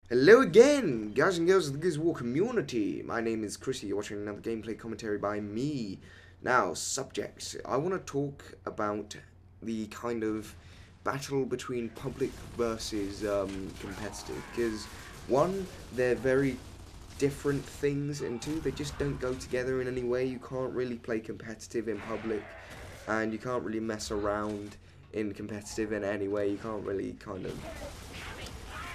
Hello again, guys and girls of the Gears of War community. My name is Chrissy. You're watching another gameplay commentary by me. Now, subjects. I want to talk about the kind of battle between public versus competitive. Because, one, they're very different things, and two, they just don't go together in any way. You can't really play competitive in public, and you can't really mess around in competitive in any way. You can't really kind of,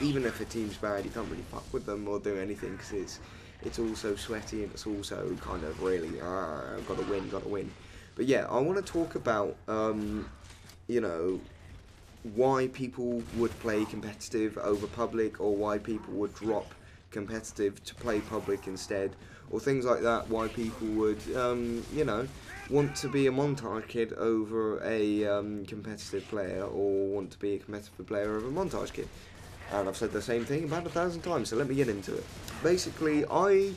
even if a team's bad, you can't really fuck with them or do anything because it's all so sweaty and it's also kind of really gotta win. But yeah, I want to talk about you know, why people would play competitive over public, or why people would drop competitive to play public instead, or things like that. Why people would you know, want to be a montage kid over a competitive player, or want to be a competitive player over a montage kid. And I've said the same thing about 1,000 times, so let me get into it. Basically, I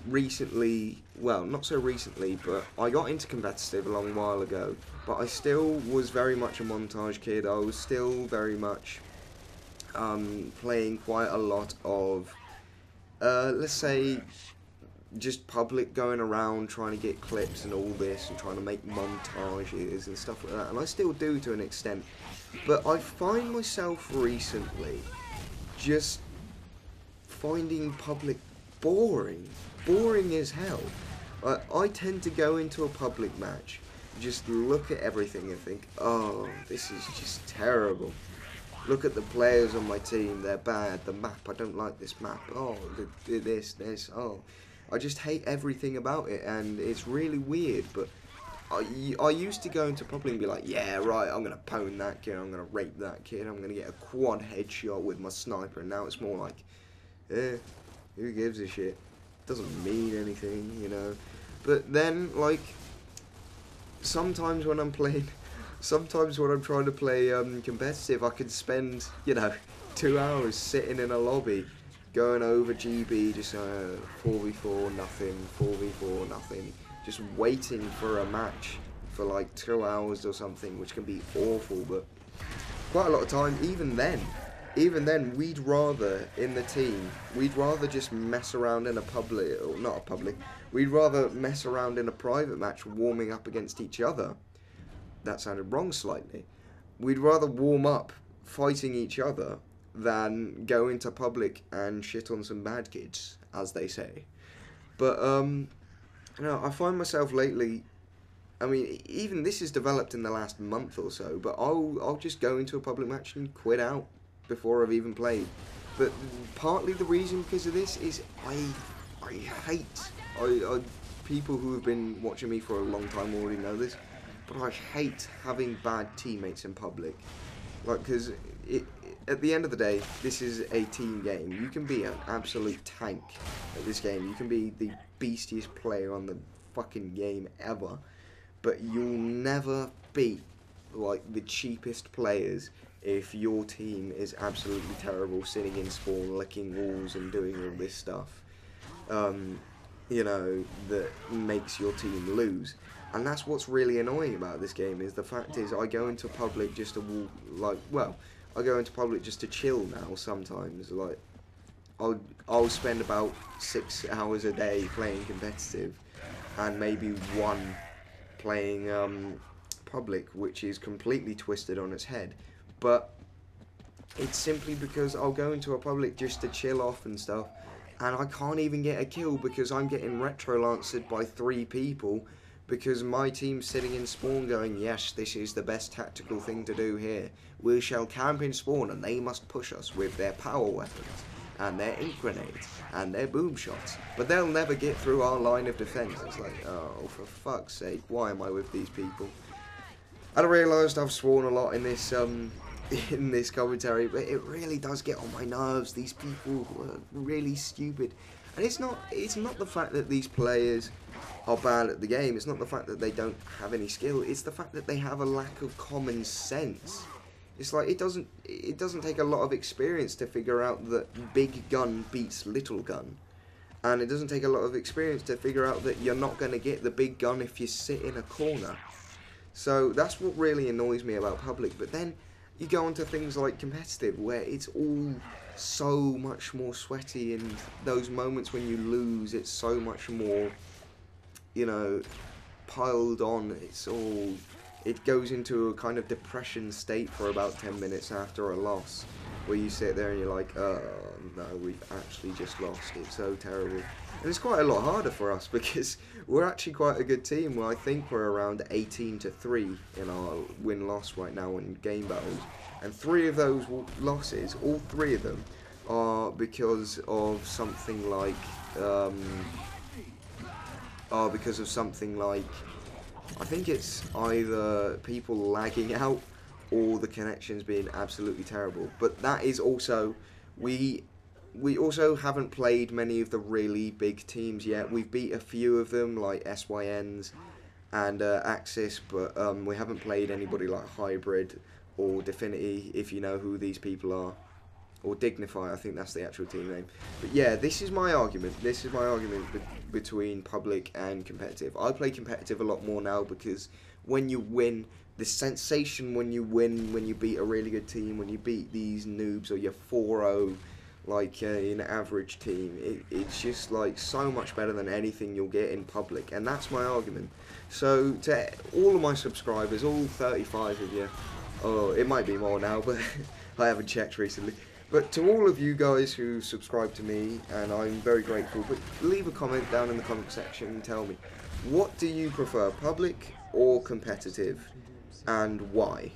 recently, well, not so recently, but I got into competitive a long while ago, but I still was very much a montage kid. I was still very much playing quite a lot of, let's say, just public, going around trying to get clips and all this and trying to make montages and stuff like that, and I still do to an extent, but I find myself recently just finding public boring as hell. I tend to go into a public match, just look at everything and think, oh, this is just terrible. Look at the players on my team, they're bad. The map, I don't like this map. Oh, this, oh. I just hate everything about it, and it's really weird, but I used to go into public and be like, yeah, right, I'm going to pwn that kid, I'm going to rape that kid, I'm going to get a quad headshot with my sniper, and now it's more like, who gives a shit? Doesn't mean anything, you know. But then, like, sometimes when I'm playing, sometimes when I'm trying to play competitive, I could spend, you know, 2 hours sitting in a lobby, going over GB, just 4v4, nothing, 4v4, nothing, just waiting for a match for like 2 hours or something, which can be awful. But quite a lot of time, even then, we'd rather, in the team, we'd rather just mess around in a public, or not a public, we'd rather mess around in a private match warming up against each other. That sounded wrong slightly. We'd rather warm up fighting each other than go into public and shit on some bad kids, as they say. But, you know, I find myself lately, I mean, even this has developed in the last month or so, but I'll just go into a public match and quit out before I've even played. But partly the reason because of this is I hate, people who have been watching me for a long time already know this, but I hate having bad teammates in public. Like, because at the end of the day, this is a team game. You can be an absolute tank at this game. You can be the beastiest player on the fucking game ever, but you'll never beat, like, the cheapest players if your team is absolutely terrible, sitting in spawn, licking walls and doing all this stuff, you know, that makes your team lose. And that's what's really annoying about this game, is the fact is I go into public just to, like, well, I go into public just to chill now sometimes. Like, I'll spend about 6 hours a day playing competitive, and maybe one playing public, which is completely twisted on its head. But it's simply because I'll go into a public just to chill off and stuff, and I can't even get a kill because I'm getting retro-lanced by 3 people, because my team's sitting in spawn going, yes, this is the best tactical thing to do here. We shall camp in spawn and they must push us with their power weapons and their ink grenades and their boom shots, but they'll never get through our line of defense. It's like, oh, for fuck's sake, why am I with these people? I realised I've sworn a lot in this in this commentary, but it really does get on my nerves. These people are really stupid, and it's not the fact that these players are bad at the game. It's not the fact that they don't have any skill. It's the fact that they have a lack of common sense. It's like it doesn't take a lot of experience to figure out that big gun beats little gun, and it doesn't take a lot of experience to figure out that you're not going to get the big gun if you sit in a corner. So that's what really annoys me about public. But then, you go on to things like competitive, where it's all so much more sweaty, and those moments when you lose, it's so much more, you know, piled on. It goes into a kind of depression state for about 10 minutes after a loss, where you sit there and you're like, oh no, we've actually just lost. It's so terrible. And it's quite a lot harder for us because we're actually quite a good team. Well, I think we're around 18-3 in our win-loss right now in game battles. And 3 of those losses, all 3 of them, are because of something like, I think it's either people lagging out or the connections being absolutely terrible. But that is also, we also haven't played many of the really big teams yet. We've beat a few of them, like SYNs and Axis, but we haven't played anybody like Hybrid or Definity, if you know who these people are. Or Dignify, I think that's the actual team name. But yeah, this is my argument. This is my argument between public and competitive. I play competitive a lot more now because when you win, the sensation when you win, when you beat a really good team, when you beat these noobs or your 4-0, like an average team, it's just like so much better than anything you'll get in public. And that's my argument. So to all of my subscribers, all 35 of you, oh, it might be more now, but I haven't checked recently. But to all of you guys who subscribe to me, and I'm very grateful, but leave a comment down in the comment section and tell me, what do you prefer, public or competitive, and why?